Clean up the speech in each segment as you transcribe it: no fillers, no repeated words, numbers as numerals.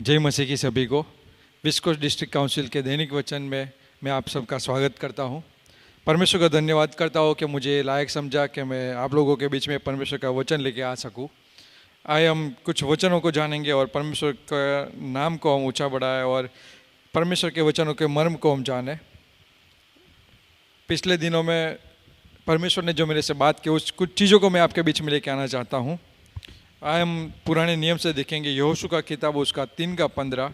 जय मसीह की सभी को। वेस्ट कोस्ट डिस्ट्रिक्ट काउंसिल के दैनिक वचन में मैं आप सबका स्वागत करता हूं। परमेश्वर का धन्यवाद करता हूं कि मुझे लायक समझा कि मैं आप लोगों के बीच में परमेश्वर का वचन लेके आ सकूं। आए हम कुछ वचनों को जानेंगे और परमेश्वर का नाम को हम ऊंचा बढ़ाएं और परमेश्वर के वचनों के मर्म को हम जानें। पिछले दिनों में परमेश्वर ने जो मेरे से बात की उस कुछ चीज़ों को मैं आपके बीच में लेके आना चाहता हूँ। आए हम पुराने नियम से देखेंगे यहोशू का किताब उसका 3:15।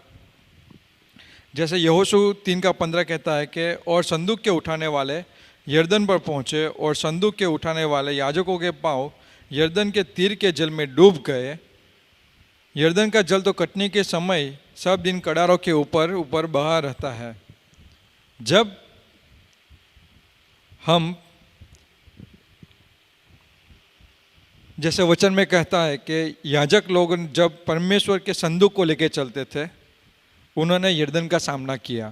जैसे यहोशू 3:15 कहता है कि और संदूक के उठाने वाले यरदन पर पहुँचे और संदूक के उठाने वाले याजकों के पाँव यरदन के तीर के जल में डूब गए। यरदन का जल तो कटनी के समय सब दिन कड़ारों के ऊपर ऊपर बहा रहता है। जब हम जैसे वचन में कहता है कि याजक लोग जब परमेश्वर के संदूक को लेकर चलते थे उन्होंने यरदन का सामना किया।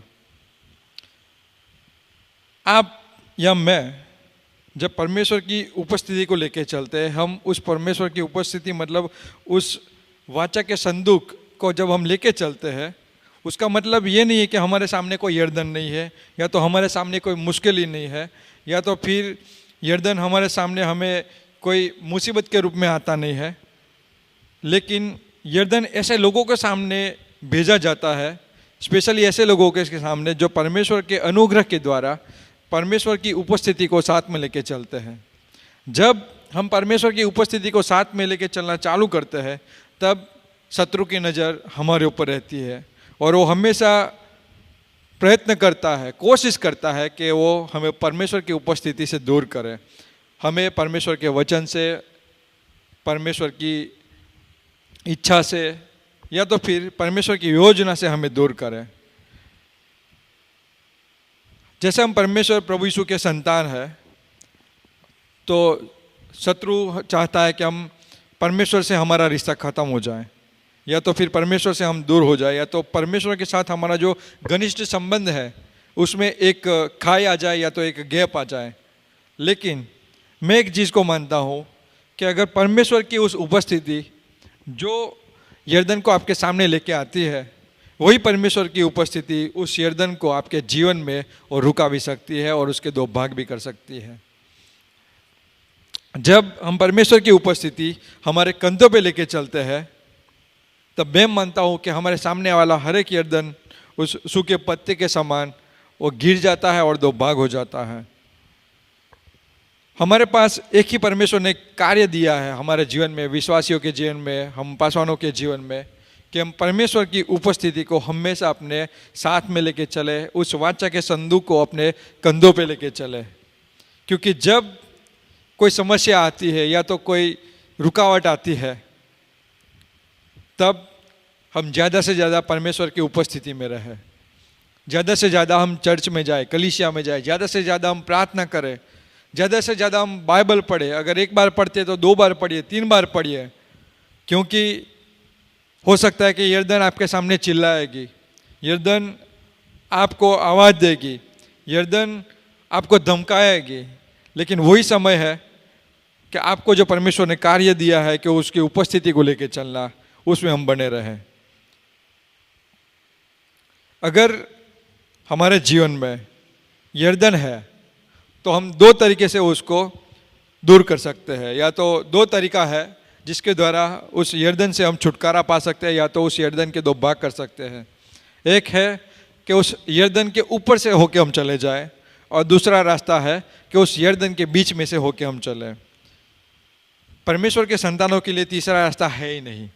आप या मैं जब परमेश्वर की उपस्थिति को लेकर चलते हैं, हम उस परमेश्वर की उपस्थिति मतलब उस वाचा के संदूक को जब हम लेके चलते हैं, उसका मतलब ये नहीं है कि हमारे सामने कोई यरदन नहीं है या तो हमारे सामने कोई मुश्किल ही नहीं है या तो फिर यरदन हमारे सामने हमें कोई मुसीबत के रूप में आता नहीं है। लेकिन यरदन ऐसे लोगों के सामने भेजा जाता है, स्पेशली ऐसे लोगों के सामने जो परमेश्वर के अनुग्रह के द्वारा परमेश्वर की उपस्थिति को साथ में लेके चलते हैं। जब हम परमेश्वर की उपस्थिति को साथ में लेके चलना चालू करते हैं तब शत्रु की नज़र हमारे ऊपर रहती है और वो हमेशा प्रयत्न करता है, कोशिश करता है कि वो हमें परमेश्वर की उपस्थिति से दूर करे, हमें परमेश्वर के वचन से, परमेश्वर की इच्छा से या तो फिर परमेश्वर की योजना से हमें दूर करें। जैसे हम परमेश्वर प्रभु यीशु के संतान हैं तो शत्रु चाहता है कि हम परमेश्वर से हमारा रिश्ता ख़त्म हो जाए या तो फिर परमेश्वर से हम दूर हो जाए या तो परमेश्वर के साथ हमारा जो घनिष्ठ संबंध है उसमें एक खाई आ जाए या तो एक गैप आ जाए। लेकिन मैं एक चीज़ को मानता हूँ कि अगर परमेश्वर की उस उपस्थिति जो यरदन को आपके सामने लेके आती है, वही परमेश्वर की उपस्थिति उस यरदन को आपके जीवन में और रुका भी सकती है और उसके दो भाग भी कर सकती है। जब हम परमेश्वर की उपस्थिति हमारे कंधों पे लेके चलते हैं तब मैं मानता हूँ कि हमारे सामने वाला हर एक यरदन उस सूखे पत्ते के समान वो गिर जाता है और दो भाग हो जाता है। हमारे पास एक ही परमेश्वर ने कार्य दिया है हमारे जीवन में, विश्वासियों के जीवन में, हम पासवानों के जीवन में, कि हम परमेश्वर की उपस्थिति को हमेशा अपने साथ में लेके चले, उस वाचा के संदूक को अपने कंधों पे लेके चले। क्योंकि जब कोई समस्या आती है या तो कोई रुकावट आती है तब हम ज़्यादा से ज़्यादा परमेश्वर की उपस्थिति में रहें, ज़्यादा से ज़्यादा हम चर्च में जाए, कलीसिया में जाए, ज़्यादा से ज़्यादा हम प्रार्थना करें, ज़्यादा से ज़्यादा हम बाइबल पढ़े। अगर एक बार पढ़ते तो 2 बार पढ़िए, 3 बार पढ़िए, क्योंकि हो सकता है कि यरदन आपके सामने चिल्लाएगी, यरदन आपको आवाज़ देगी, यरदन आपको धमकाएगी। लेकिन वही समय है कि आपको जो परमेश्वर ने कार्य दिया है कि उसकी उपस्थिति को लेकर चलना, उसमें हम बने रहें। अगर हमारे जीवन में यरदन है तो हम 2 तरीके से उसको दूर कर सकते हैं। या तो 2 तरीका है जिसके द्वारा उस यरदन से हम छुटकारा पा सकते हैं या तो उस यरदन के 2 भाग कर सकते हैं। एक है कि उस यरदन के ऊपर से होके हम चले जाएं और दूसरा रास्ता है कि उस यरदन के बीच में से होके हम चलें। परमेश्वर के संतानों के लिए तीसरा रास्ता है ही नहीं,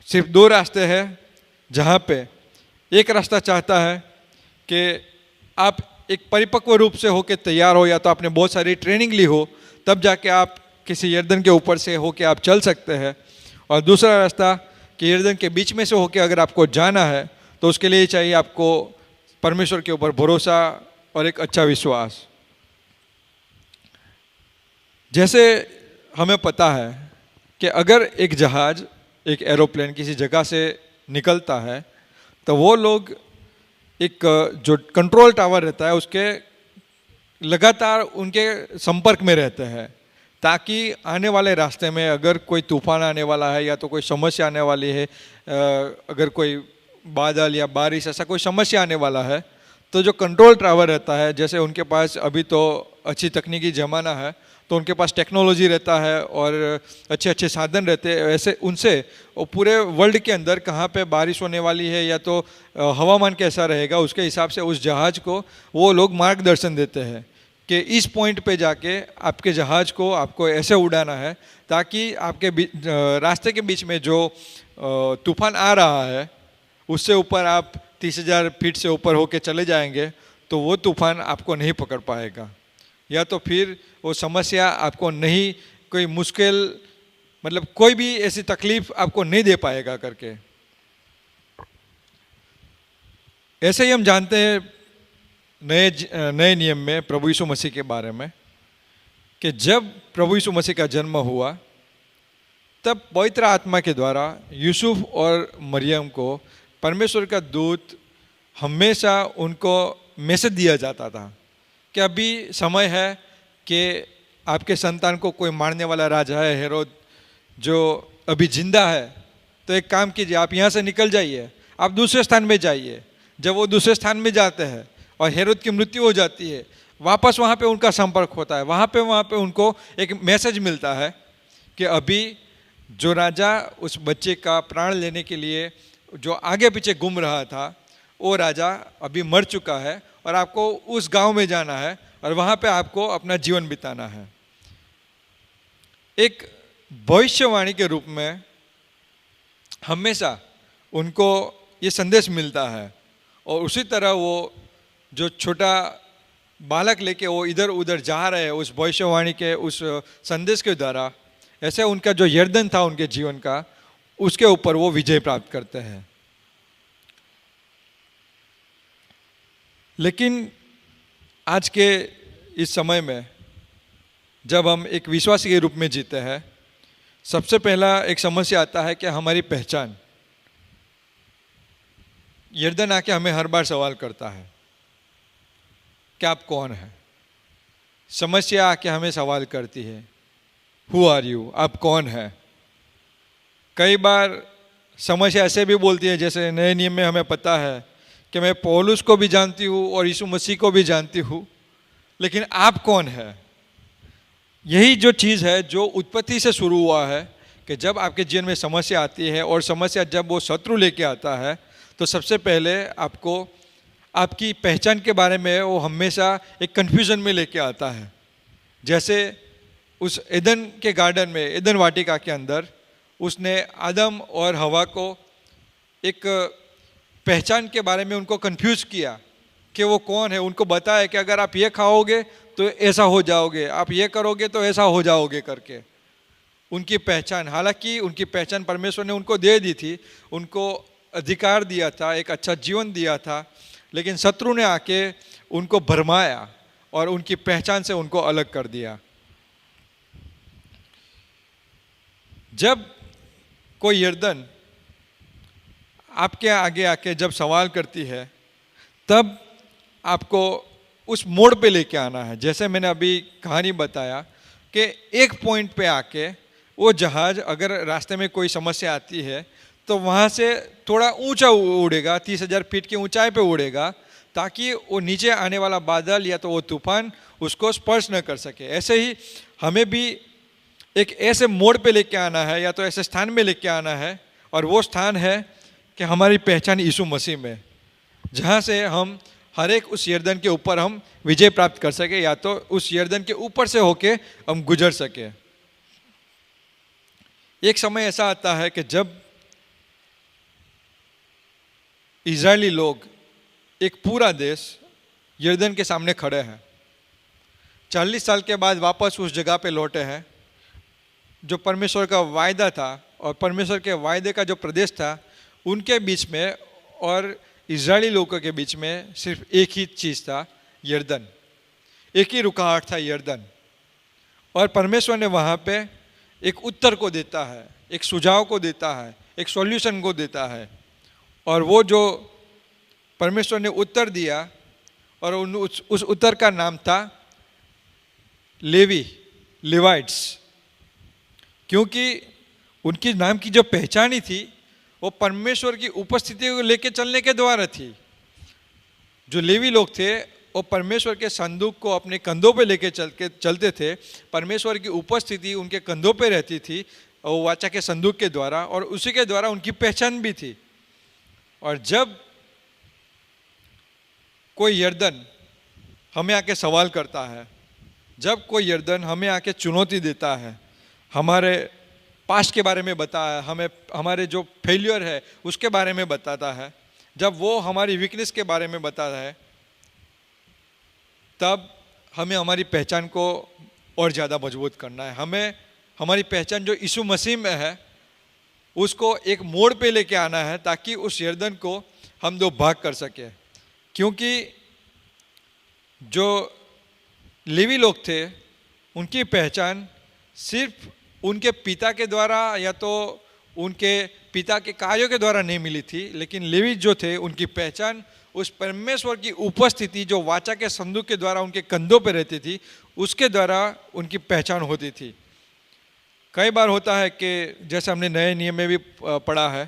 सिर्फ 2 रास्ते हैं। जहाँ पे एक रास्ता चाहता है कि आप एक परिपक्व रूप से होके तैयार हो या तो आपने बहुत सारी ट्रेनिंग ली हो तब जाके आप किसी यरदन के ऊपर से होके आप चल सकते हैं। और दूसरा रास्ता कि यरदन के बीच में से होके अगर आपको जाना है तो उसके लिए चाहिए आपको परमेश्वर के ऊपर भरोसा और एक अच्छा विश्वास। जैसे हमें पता है कि अगर एक जहाज़, एक एरोप्लेन किसी जगह से निकलता है तो वो लोग एक जो कंट्रोल टावर रहता है उसके लगातार उनके संपर्क में रहते हैं ताकि आने वाले रास्ते में अगर कोई तूफान आने वाला है या तो कोई समस्या आने वाली है, अगर कोई बादल या बारिश ऐसा कोई समस्या आने वाला है, तो जो कंट्रोल टावर रहता है, जैसे उनके पास अभी तो अच्छी तकनीकी ज़माना है, तो उनके पास टेक्नोलॉजी रहता है और अच्छे अच्छे साधन रहते हैं, ऐसे उनसे वो पूरे वर्ल्ड के अंदर कहाँ पे बारिश होने वाली है या तो हवामान कैसा रहेगा, उसके हिसाब से उस जहाज़ को वो लोग मार्गदर्शन देते हैं कि इस पॉइंट पे जाके आपके जहाज़ को आपको ऐसे उड़ाना है ताकि आपके रास्ते के बीच में जो तूफान आ रहा है उससे ऊपर आप 30,000 फीट से ऊपर होके चले जाएंगे तो वो तूफान आपको नहीं पकड़ पाएगा, या तो फिर वो समस्या आपको नहीं, कोई मुश्किल मतलब कोई भी ऐसी तकलीफ आपको नहीं दे पाएगा करके। ऐसे ही हम जानते हैं नए नियम में प्रभु यीशु मसीह के बारे में कि जब प्रभु यीशु मसीह का जन्म हुआ तब पवित्र आत्मा के द्वारा यूसुफ और मरियम को परमेश्वर का दूत हमेशा उनको मैसेज दिया जाता था कि अभी समय है कि आपके संतान को कोई मारने वाला राजा है हेरोद जो अभी जिंदा है, तो एक काम कीजिए, आप यहाँ से निकल जाइए, आप दूसरे स्थान में जाइए। जब वो दूसरे स्थान में जाते हैं और हेरोद की मृत्यु हो जाती है, वापस वहाँ पे उनका संपर्क होता है, वहाँ पे उनको एक मैसेज मिलता है कि अभी जो राजा उस बच्चे का प्राण लेने के लिए जो आगे पीछे घूम रहा था वो राजा अभी मर चुका है और आपको उस गांव में जाना है और वहाँ पे आपको अपना जीवन बिताना है। एक भविष्यवाणी के रूप में हमेशा उनको ये संदेश मिलता है और उसी तरह वो जो छोटा बालक लेके वो इधर उधर जा रहे हैं उस भविष्यवाणी के उस संदेश के द्वारा, ऐसे उनका जो यर्दन था उनके जीवन का, उसके ऊपर वो विजय प्राप्त करते हैं। लेकिन आज के इस समय में जब हम एक विश्वासी के रूप में जीते हैं, सबसे पहला एक समस्या आता है कि हमारी पहचान। यर्दन आके हमें हर बार सवाल करता है कि आप कौन हैं। समस्या आके हमें सवाल करती है, हु आर यू, आप कौन हैं। कई बार समस्या ऐसे भी बोलती है, जैसे नए नियम में हमें पता है कि मैं पौलुस को भी जानती हूँ और यीशु मसीह को भी जानती हूँ, लेकिन आप कौन है। यही जो चीज़ है जो उत्पत्ति से शुरू हुआ है कि जब आपके जीवन में समस्या आती है और समस्या जब वो शत्रु लेके आता है तो सबसे पहले आपको आपकी पहचान के बारे में वो हमेशा एक कन्फ्यूज़न में लेके आता है। जैसे उस एदन के गार्डन में, एदन वाटिका के अंदर उसने आदम और हवा को एक पहचान के बारे में उनको कंफ्यूज किया कि वो कौन है। उनको बताया कि अगर आप ये खाओगे तो ऐसा हो जाओगे, आप ये करोगे तो ऐसा हो जाओगे करके। उनकी पहचान, हालांकि उनकी पहचान परमेश्वर ने उनको दे दी थी, उनको अधिकार दिया था, एक अच्छा जीवन दिया था, लेकिन शत्रु ने आके उनको भरमाया और उनकी पहचान से उनको अलग कर दिया। जब कोई यर्दन आपके आगे आके जब सवाल करती है तब आपको उस मोड़ पे लेके आना है। जैसे मैंने अभी कहानी बताया कि एक पॉइंट पे आके वो जहाज़ अगर रास्ते में कोई समस्या आती है तो वहाँ से थोड़ा ऊंचा उड़ेगा, 30,000 फीट की ऊंचाई पे उड़ेगा, ताकि वो नीचे आने वाला बादल या तो वो तूफान उसको स्पर्श न कर सके। ऐसे ही हमें भी एक ऐसे मोड़ पे लेके आना है या तो ऐसे स्थान में लेके आना है, और वो स्थान है कि हमारी पहचान यीशु मसीह में, जहाँ से हम हर एक उस यर्दन के ऊपर हम विजय प्राप्त कर सके या तो उस यर्दन के ऊपर से होके हम गुजर सके। एक समय ऐसा आता है कि जब इजरायली लोग, एक पूरा देश यर्दन के सामने खड़े हैं, 40 साल के बाद वापस उस जगह पे लौटे हैं जो परमेश्वर का वायदा था, और परमेश्वर के वायदे का जो प्रदेश था उनके बीच में और इजरायली लोगों के बीच में सिर्फ एक ही चीज़ था, यर्दन। एक ही रुकावट था, यर्दन। और परमेश्वर ने वहाँ पे एक उत्तर को देता है, एक सुझाव को देता है, एक सॉल्यूशन को देता है, और वो जो परमेश्वर ने उत्तर दिया और उस उत्तर का नाम था लेवी, लेवाइट्स। क्योंकि उनकी नाम की जो पहचान ही थी वो परमेश्वर की उपस्थिति को लेके चलने के द्वारा थी। जो लेवी लोग थे वो परमेश्वर के संदूक को अपने कंधों पे लेके चलते थे। परमेश्वर की उपस्थिति उनके कंधों पे रहती थी वो वाचा के संदूक के द्वारा, और उसी के द्वारा उनकी पहचान भी थी। और जब कोई यर्दन हमें आके सवाल करता है, जब कोई यर्दन हमें आके चुनौती देता है, हमारे पास्ट के बारे में बताया, हमें हमारे जो फेलियर है उसके बारे में बताता है, जब वो हमारी वीकनेस के बारे में बताता है, तब हमें हमारी पहचान को और ज़्यादा मजबूत करना है। हमें हमारी पहचान जो यीशु मसीह में है उसको एक मोड़ पे लेके आना है, ताकि उस यर्दन को हम दो भाग कर सके। क्योंकि जो लेवी लोग थे उनकी पहचान सिर्फ उनके पिता के द्वारा या तो उनके पिता के कार्यों के द्वारा नहीं मिली थी, लेकिन लेवी जो थे उनकी पहचान उस परमेश्वर की उपस्थिति जो वाचा के संदूक के द्वारा उनके कंधों पर रहती थी उसके द्वारा उनकी पहचान होती थी। कई बार होता है कि जैसे हमने नए नियम में भी पढ़ा है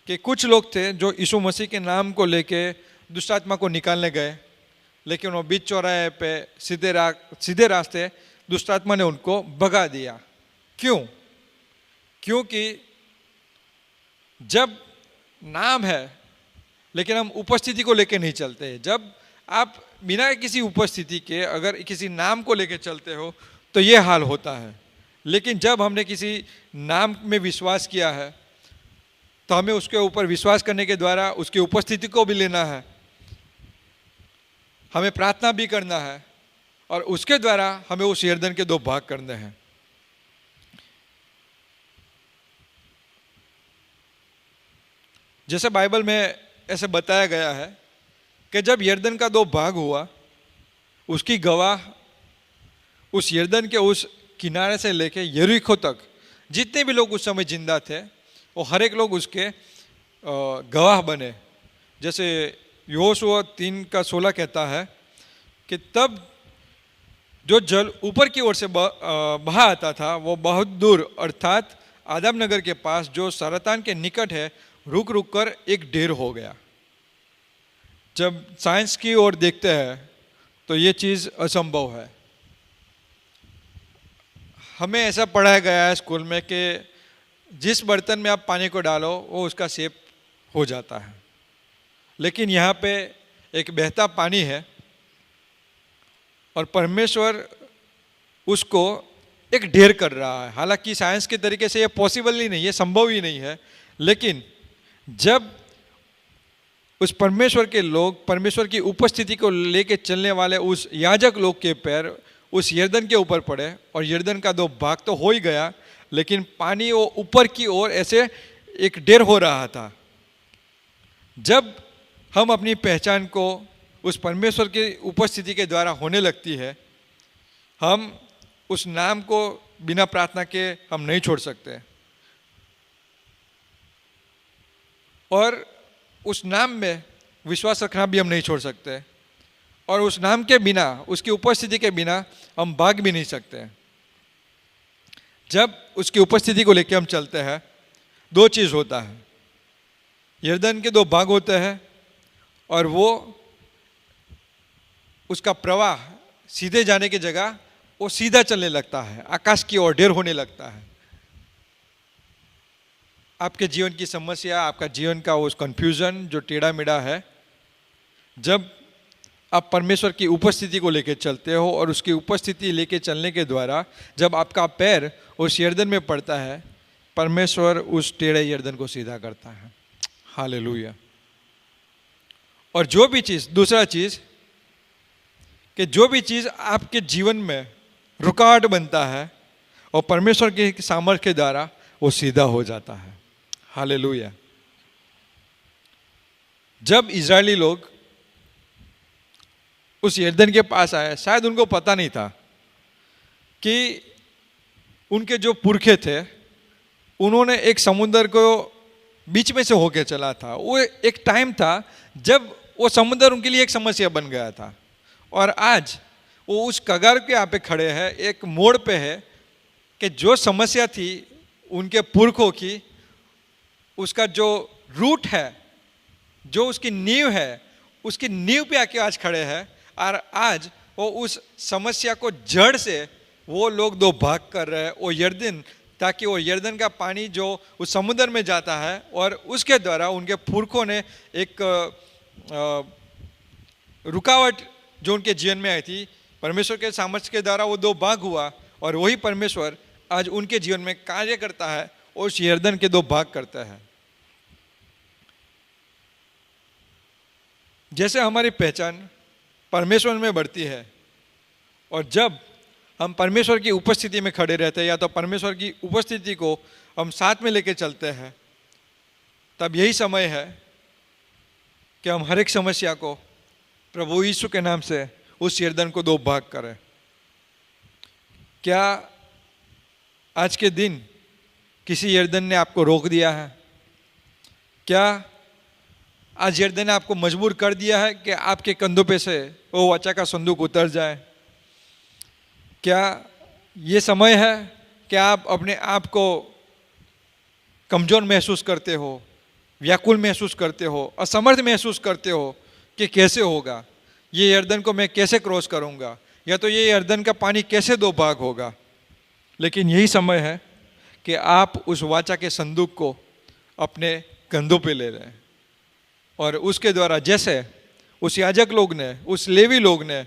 कि कुछ लोग थे जो यीशु मसीह के नाम को लेके दुष्ट आत्मा को निकालने गए, लेकिन वो बीच चौराहे पे सीधे रास्ते दुष्ट आत्मा ने उनको भगा दिया। क्यों? क्योंकि जब नाम है लेकिन हम उपस्थिति को लेके नहीं चलते। जब आप बिना किसी उपस्थिति के अगर किसी नाम को लेके चलते हो तो ये हाल होता है। लेकिन जब हमने किसी नाम में विश्वास किया है तो हमें उसके ऊपर विश्वास करने के द्वारा उसकी उपस्थिति को भी लेना है, हमें प्रार्थना भी करना है, और उसके द्वारा हमें उस यर्दन के दो भाग करने हैं। जैसे बाइबल में ऐसे बताया गया है कि जब यर्दन का दो भाग हुआ, उसकी गवाह उस यर्दन के उस किनारे से लेके यरीको तक जितने भी लोग उस समय जिंदा थे वो हर एक लोग उसके गवाह बने। जैसे यहोशुआ 3:16 कहता है कि तब जो जल ऊपर की ओर से बहा आता था वो बहुत दूर अर्थात आदम नगर के पास जो सरतान के निकट है रुक रुक कर एक ढेर हो गया। जब साइंस की ओर देखते हैं तो ये चीज़ असंभव है। हमें ऐसा पढ़ाया गया है स्कूल में कि जिस बर्तन में आप पानी को डालो वो उसका शेप हो जाता है, लेकिन यहाँ पे एक बहता पानी है और परमेश्वर उसको एक ढेर कर रहा है। हालांकि साइंस के तरीके से ये पॉसिबल ही नहीं है, संभव ही नहीं है, लेकिन जब उस परमेश्वर के लोग परमेश्वर की उपस्थिति को लेके चलने वाले उस याजक लोग के पैर उस यर्दन के ऊपर पड़े और यर्दन का दो भाग तो हो ही गया, लेकिन पानी वो ऊपर की ओर ऐसे एक ढेर हो रहा था। जब हम अपनी पहचान को उस परमेश्वर की उपस्थिति के द्वारा होने लगती है, हम उस नाम को बिना प्रार्थना के हम नहीं छोड़ सकते, और उस नाम में विश्वास रखना भी हम नहीं छोड़ सकते, और उस नाम के बिना उसकी उपस्थिति के बिना हम भाग भी नहीं सकते। जब उसकी उपस्थिति को लेकर हम चलते हैं दो चीज़ होता है, यर्दन के दो भाग होते हैं और वो उसका प्रवाह सीधे जाने की जगह वो सीधा चलने लगता है, आकाश की ओर ढेर होने लगता है। आपके जीवन की समस्या, आपका जीवन का उस कंफ्यूजन जो टेढ़ा मेढ़ा है, जब आप परमेश्वर की उपस्थिति को लेकर चलते हो और उसकी उपस्थिति लेके चलने के द्वारा जब आपका पैर उस यर्दन में पड़ता है, परमेश्वर उस टेढ़े यर्दन को सीधा करता है। हालेलुया। और जो भी चीज़, दूसरा चीज़ कि जो भी चीज़ आपके जीवन में रुकावट बनता है और परमेश्वर के सामर्थ्य के द्वारा वो सीधा हो जाता है। हालेलुया। जब इजरायली लोग उस यर्दन के पास आए, शायद उनको पता नहीं था कि उनके जो पुरखे थे उन्होंने एक समुद्र को बीच में से होके चला था। वो एक टाइम था जब वो समुद्र उनके लिए एक समस्या बन गया था, और आज वो उस कगार के यहाँ पे खड़े हैं, एक मोड़ पे है कि जो समस्या थी उनके पुरखों की उसका जो रूट है, जो उसकी नींव है, उसकी नींव पे आके आज खड़े हैं और आज वो उस समस्या को जड़ से वो लोग दो भाग कर रहे हैं वो यरदन, ताकि वो यरदन का पानी जो उस समुद्र में जाता है और उसके द्वारा उनके पुरखों ने एक रुकावट जो उनके जीवन में आई थी, परमेश्वर के सामर्थ्य के द्वारा वो दो भाग हुआ और वही परमेश्वर आज उनके जीवन में कार्य करता है और उस यरदन के दो भाग करता है। जैसे हमारी पहचान परमेश्वर में बढ़ती है और जब हम परमेश्वर की उपस्थिति में खड़े रहते हैं या तो परमेश्वर की उपस्थिति को हम साथ में लेके चलते हैं, तब यही समय है कि हम हर एक समस्या को प्रभु यीशु के नाम से उस यरदन को दो भाग करें। क्या आज के दिन किसी यरदन ने आपको रोक दिया है? क्या आज यरदन ने आपको मजबूर कर दिया है कि आपके कंधों पे से वो वाचा का संदूक उतर जाए? क्या ये समय है कि आप अपने आप को कमजोर महसूस करते हो, व्याकुल महसूस करते हो, असमर्थ महसूस करते हो कि कैसे होगा ये यरदन को मैं कैसे क्रॉस करूंगा, या तो ये यरदन का पानी कैसे दो भाग होगा? लेकिन यही समय है कि आप उस वाचा के संदूक को अपने कंधों पे ले लें और उसके द्वारा जैसे उस याजक लोग ने, उस लेवी लोग ने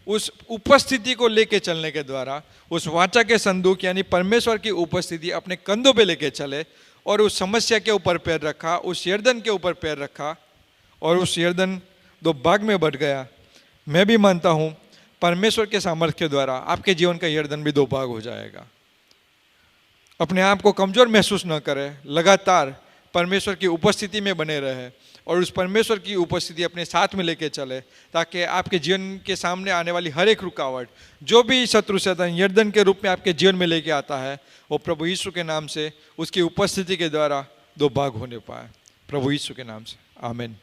उस उपस्थिति को लेके चलने के द्वारा उस वाचा के संदूक यानी परमेश्वर की उपस्थिति अपने कंधों पे लेके चले और उस समस्या के ऊपर पैर रखा, उस यरदन के ऊपर पैर रखा और उस यरदन दो भाग में बढ़ गया। मैं भी मानता हूँ परमेश्वर के सामर्थ्य के द्वारा आपके जीवन का यरदन भी दो भाग हो जाएगा। अपने आप को कमजोर महसूस न करें, लगातार परमेश्वर की उपस्थिति में बने रहे और उस परमेश्वर की उपस्थिति अपने साथ में लेके चले, ताकि आपके जीवन के सामने आने वाली हर एक रुकावट, जो भी शत्रु शैतान यरदन के रूप में आपके जीवन में लेके आता है, वो प्रभु यीशु के नाम से उसकी उपस्थिति के द्वारा दो भाग होने पाए। प्रभु यीशु के नाम से आमीन।